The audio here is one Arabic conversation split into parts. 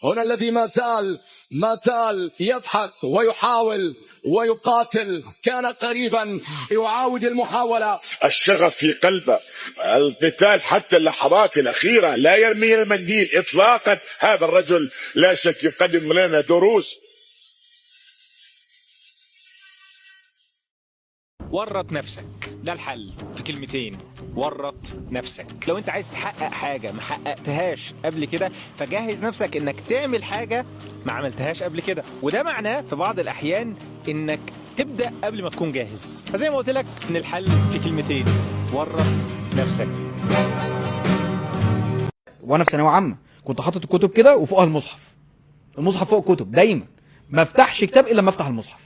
هنا الذي ما زال يبحث ويحاول ويقاتل، كان قريبا يعاود المحاولة. الشغف في قلبه، القتال حتى اللحظات الأخيرة، لا يرمي المنديل إطلاقا. هذا الرجل لا شك يقدم لنا دروس. ورط نفسك، ده الحل في كلمتين: ورط نفسك. لو انت عايز تحقق حاجة ما حققتهاش قبل كده، فجهز نفسك انك تعمل حاجة ما عملتهاش قبل كده، وده معناه في بعض الاحيان انك تبدأ قبل ما تكون جاهز. فزي ما قلت لك ان الحل في كلمتين: ورط نفسك. وانا في ثانويه عامه كنت حاطط الكتب كده وفوقها المصحف فوق الكتب دايما، ما افتحش كتاب الا لما افتح المصحف.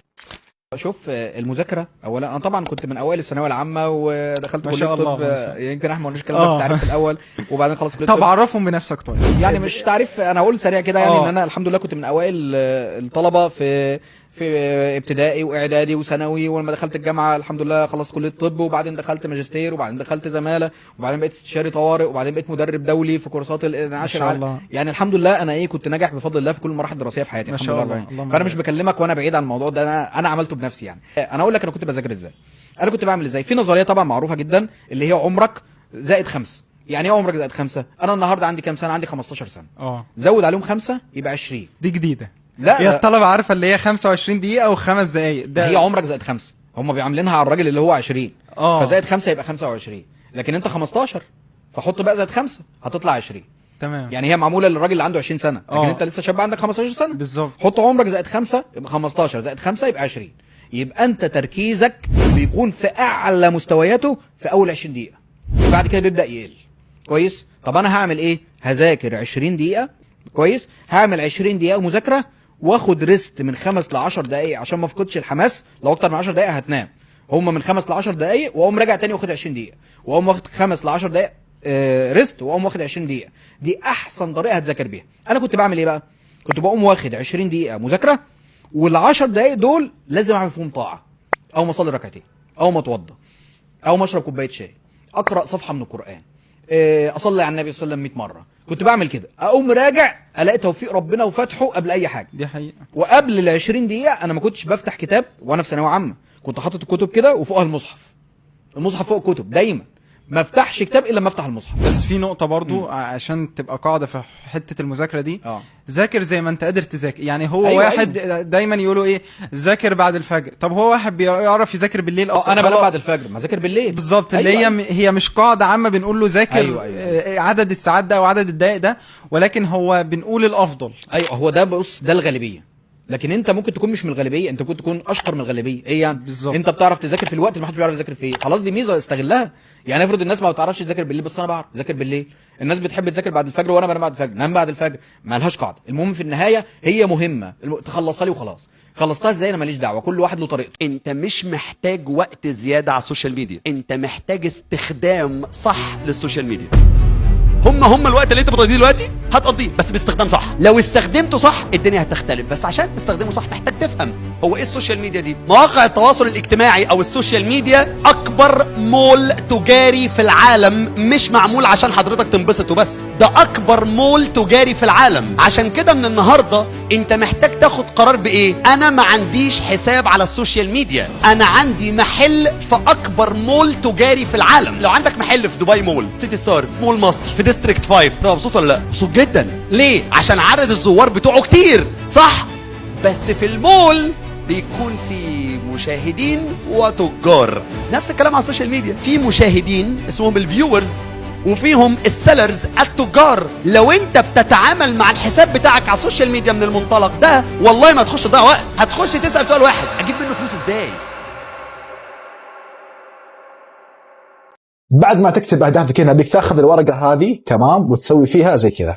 شوف المذاكره اولا، انا طبعا كنت من اوائل الثانويه العامه ودخلت كليه الطب. يمكن احنا ما قلناش الكلام ده في التعريف في الاول، وبعدين خلص كليه طب عرفهم بنفسك. طيب يعني مش تعريف، انا هقول سريع كده يعني ان انا الحمد لله كنت من اوائل الطلبه في ابتدائي واعدادي وثانوي، ولما دخلت الجامعه الحمد لله خلصت كليه الطب، وبعدين دخلت ماجستير، وبعدين دخلت زماله، وبعدين بقيت استشاري طوارئ، وبعدين بقيت مدرب دولي في كورسات الانعاش العالمي. يعني الحمد لله انا كنت ناجح بفضل الله في كل المراحل الدراسيه في حياتي الحمد لله. فانا مش بكلمك وانا بعيد عن الموضوع ده، انا عملته بنفسي. يعني انا اقول لك انا كنت بذاكر ازاي. انا كنت بعمل ازاي. في نظريه طبعا معروفه جدا اللي هي عمرك زائد 5. يعني ايه عمرك زائد 5؟ انا النهارده عندي كام سنه؟ عندي 15 سنه. زود عليهم 5 يبقى 20. دي جديده. لا هي الطلبه عارفه اللي هي 25 دقيقه و5 دقائق. ده هي عمرك زائد 5. هم بيعاملينها على الراجل اللي هو 20. فزائد 5 يبقى 25، لكن انت 15 فحط بقى زائد 5 هتطلع 20. تمام. يعني هي معموله للراجل اللي عنده 20 سنه، لكن انت لسه شاب عندك 15 سنه. بالظبط. حط عمرك زائد 5 يبقى 15 زائد 5 يبقى 20. يبقى انت تركيزك بيكون في اعلى مستوياته في اول 20 دقيقه، بعد كده بيبدا يقل. كويس. طب انا هعمل ايه؟ هذاكر 20 دقيقه. كويس. هعمل 20 دقيقه مذاكره، واخد ريست من 5 ل 10 دقائق عشان ما افقدش الحماس. لو اكتر من 10 دقائق هتنام. هم من 5 ل 10 دقائق، واقوم راجع تاني واخد 20 دقيقه، واقوم واخد 5 ل 10 دقائق ريست، واقوم واخد 20 دقيقه. دي احسن طريقه هتذاكر بيها. انا كنت بعمل ايه بقى؟ كنت بقوم واخد 20 دقيقه مذاكره، وال10 دقائق دول لازم اعمل فيهم طاعه. او ما اصلي ركعتين، او ما اتوضى، او ما اشرب كوبايه شاي، اقرا صفحه من القران، اصلي على النبي صلى الله عليه وسلم 100 مره. كنت بعمل كده، اقوم راجع الاقي توفيق ربنا وفتحه قبل اي حاجه. دي حقيقه. وقبل ال 20 دقيقه انا ما كنتش بفتح كتاب. وانا في ثانويه عامه كنت حاطط الكتب كده وفوقها المصحف فوق الكتب دايما، ما افتحش كتاب الا لما افتح المصحف. بس في نقطه برضو عشان تبقى قاعده في حته المذاكره دي. ذاكر زي ما انت قادر تذاكر. يعني هو واحد دايما يقولوا ايه، ذاكر بعد الفجر. طب هو واحد بيعرف يذاكر بالليل اصلا. انا بنام بعد الفجر، ما ذاكر بالليل. بالظبط. اللي هي مش قاعده عامه بنقول له ذاكر عدد الساعات ده وعدد الدقائق ده، ولكن هو بنقول الافضل. ايوه هو ده. بص ده الغالبيه، لكن انت ممكن تكون مش من الغالبيه، انت ممكن تكون اشطر من الغالبيه. ايه يعني؟ بالظبط. انت بتعرف تذاكر في الوقت اللي محدش بيعرف يذاكر فيه، خلاص دي ميزه استغلها. يعني افرض الناس ما بتعرفش تذاكر بالليل، بس انا بعرف اذاكر بالليل. الناس بتحب تذاكر بعد الفجر، وانا بنام بعد الفجر. نام بعد الفجر ما لهاش قاعده. المهم في النهايه هي مهمه تخلصها لي وخلاص. خلصتها ازاي انا ماليش دعوه، كل واحد له طريقته. انت مش محتاج وقت زياده على السوشيال ميديا، انت محتاج استخدام صح للسوشيال ميديا. هم الوقت اللي انت بتقضيه دلوقتي هتقضيه بس باستخدام صح. لو استخدمته صح الدنيا هتختلف، بس عشان تستخدمه صح محتاج تفهم هو ايه السوشيال ميديا دي. مواقع التواصل الاجتماعي او السوشيال ميديا اكبر مول تجاري في العالم، مش معمول عشان حضرتك تنبسط وبس، ده اكبر مول تجاري في العالم. عشان كده من النهارده انت محتاج تاخد قرار بايه. انا ما عنديش حساب على السوشيال ميديا، انا عندي محل في اكبر مول تجاري في العالم. لو عندك محل في دبي مول، سيتي ستارز، مول مصر، في ديستريكت 5، انت مبسوط ولا لا؟ مبسوط جدا. ليه؟ عشان عدد الزوار بتوعه كتير، صح؟ بس في المول بيكون في مشاهدين وتجار. نفس الكلام على السوشيال ميديا، في مشاهدين اسمهم الفيورز، وفيهم السيلرز التجار. لو انت بتتعامل مع الحساب بتاعك على السوشيال ميديا من المنطلق ده، والله ما هتخش تضيع وقت، هتخش تسأل سؤال واحد: اجيب منه فلوس ازاي؟ بعد ما تكتب اهدافك هنا بيك تاخذ الورقه هذه تمام وتسوي فيها زي كذا،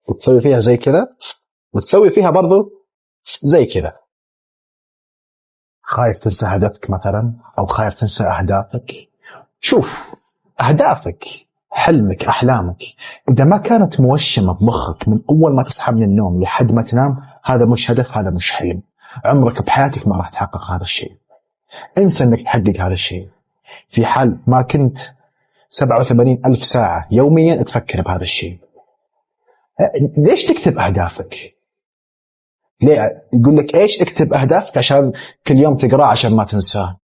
وتسوي فيها زي كذا، وتسوي فيها برضو زي كذا. خايف تنسى هدفك مثلا، او خايف تنسى اهدافك؟ شوف اهدافك، حلمك، احلامك اذا ما كانت موشمه بمخك من اول ما تصحى من النوم لحد ما تنام، هذا مش هدف، هذا مش حلم. عمرك بحياتك ما راح تحقق هذا الشيء. انسى انك تحقق هذا الشيء في حال ما كنت 87,000 ساعة يوميا تفكر بهذا الشيء. ليش تكتب أهدافك؟ ليه يقول لك إيش اكتب أهدافك عشان كل يوم تقرأ عشان ما تنساه.